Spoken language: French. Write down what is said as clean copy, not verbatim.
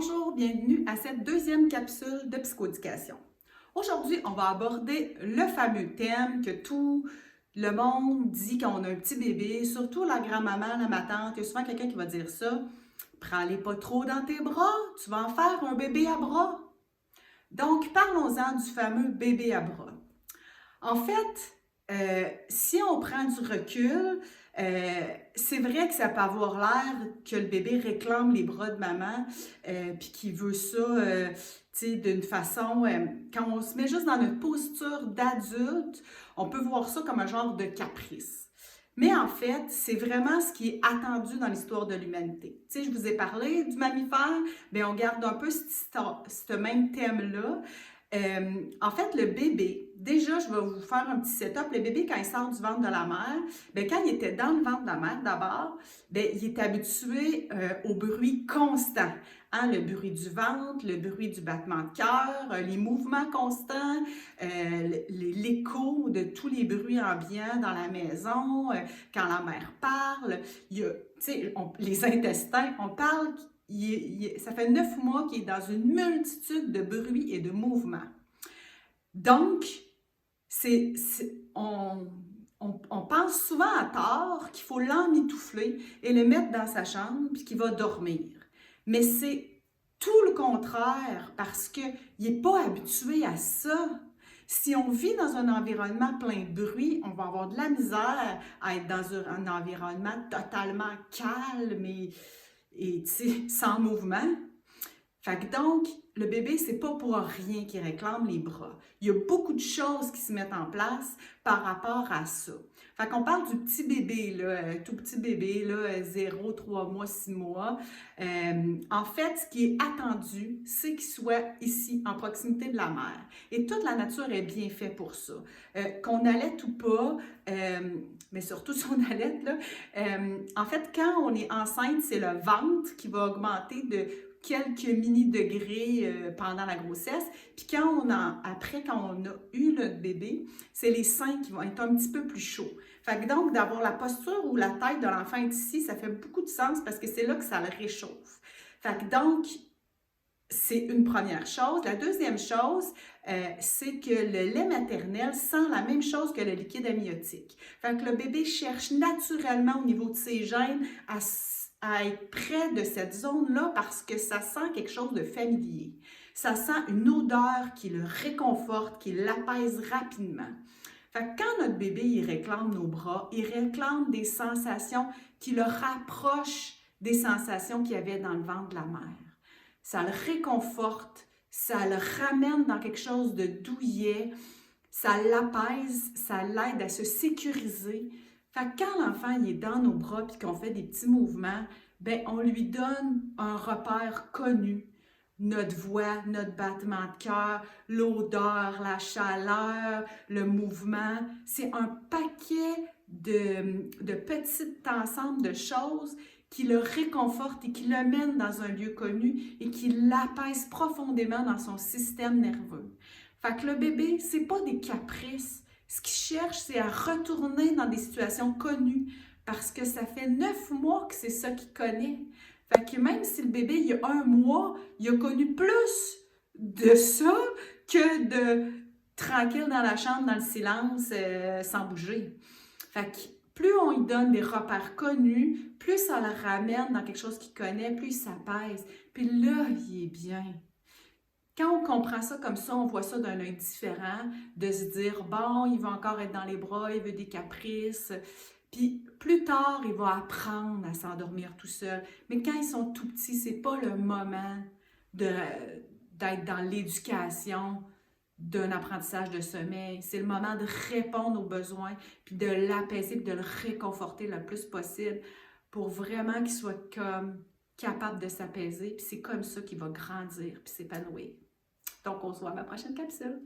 Bonjour, bienvenue à cette deuxième capsule de psychoéducation. Aujourd'hui, on va aborder le fameux thème que tout le monde dit quand on a un petit bébé, surtout la grand-maman, ma tante, il y a souvent quelqu'un qui va dire ça. Prends-les pas trop dans tes bras, tu vas en faire un bébé à bras. Donc, parlons-en du fameux bébé à bras. En fait, si on prend du recul, c'est vrai que ça peut avoir l'air que le bébé réclame les bras de maman, puis qu'il veut ça, tu sais, d'une façon, quand on se met juste dans notre posture d'adulte, on peut voir ça comme un genre de caprice. Mais en fait, c'est vraiment ce qui est attendu dans l'histoire de l'humanité. Tu sais, je vous ai parlé du mammifère, mais on garde un peu ce même thème-là. En fait, le bébé, déjà, je vais vous faire un petit setup. Le bébé, quand il sort du ventre de la mère, bien, quand il était dans le ventre de la mère, d'abord, bien, il est habitué au bruit constant. Hein, le bruit du ventre, le bruit du battement de cœur, les mouvements constants, l'écho de tous les bruits ambiants dans la maison, quand la mère parle. Il y a, les intestins, on parle ça fait 9 mois qu'il est dans une multitude de bruits et de mouvements. Donc, on pense souvent à tort qu'il faut l'emmitoufler et le mettre dans sa chambre puis qu'il va dormir. Mais c'est tout le contraire parce qu'il n'est pas habitué à ça. Si on vit dans un environnement plein de bruit, on va avoir de la misère à être dans un environnement totalement calme et sans mouvement. Fait que donc, le bébé, c'est pas pour rien qu'il réclame les bras. Il y a beaucoup de choses qui se mettent en place par rapport à ça. Fait qu'on parle du petit bébé, là, tout petit bébé, là, 0, 3 mois, 6 mois. En fait, ce qui est attendu, c'est qu'il soit ici, en proximité de la mère. Et toute la nature est bien faite pour ça. Qu'on allaite ou pas, mais surtout si on allaite, là, en fait, quand on est enceinte, c'est le ventre qui va augmenter de quelques mini-degrés pendant la grossesse. Puis après, quand on a eu notre bébé, c'est les seins qui vont être un petit peu plus chauds. Fait que donc, d'avoir la posture où la tête de l'enfant est ici, ça fait beaucoup de sens parce que c'est là que ça le réchauffe. Fait que donc, c'est une première chose. La deuxième chose, c'est que le lait maternel sent la même chose que le liquide amniotique. Fait que le bébé cherche naturellement au niveau de ses gènes à être près de cette zone-là parce que ça sent quelque chose de familier. Ça sent une odeur qui le réconforte, qui l'apaise rapidement. Fait que quand notre bébé il réclame nos bras, il réclame des sensations qui le rapprochent des sensations qu'il y avait dans le ventre de la mère. Ça le réconforte, ça le ramène dans quelque chose de douillet, ça l'apaise, ça l'aide à se sécuriser. Fait que quand l'enfant il est dans nos bras et qu'on fait des petits mouvements, ben on lui donne un repère connu. Notre voix, notre battement de cœur, l'odeur, la chaleur, le mouvement. C'est un paquet de petits ensembles de choses qui le réconfortent et qui le mènent dans un lieu connu et qui l'apaisent profondément dans son système nerveux. Fait que le bébé, c'est pas des caprices. Ce qu'il cherche, c'est à retourner dans des situations connues parce que ça fait 9 mois que c'est ça qu'il connaît. Fait que même si le bébé, il y a 1 mois, il a connu plus de ça que de tranquille dans la chambre, dans le silence, sans bouger. Fait que plus on lui donne des repères connus, plus ça le ramène dans quelque chose qu'il connaît, plus il s'apaise. Puis là, il est bien. Quand on comprend ça comme ça, on voit ça d'un œil différent, de se dire, bon, il va encore être dans les bras, il veut des caprices. Puis plus tard, il va apprendre à s'endormir tout seul. Mais quand ils sont tout petits, c'est pas le moment d'être dans l'éducation d'un apprentissage de sommeil. C'est le moment de répondre aux besoins, puis de l'apaiser, puis de le réconforter le plus possible pour vraiment qu'il soit comme capable de s'apaiser. Puis c'est comme ça qu'il va grandir, puis s'épanouir. Donc, on se voit à ma prochaine capsule.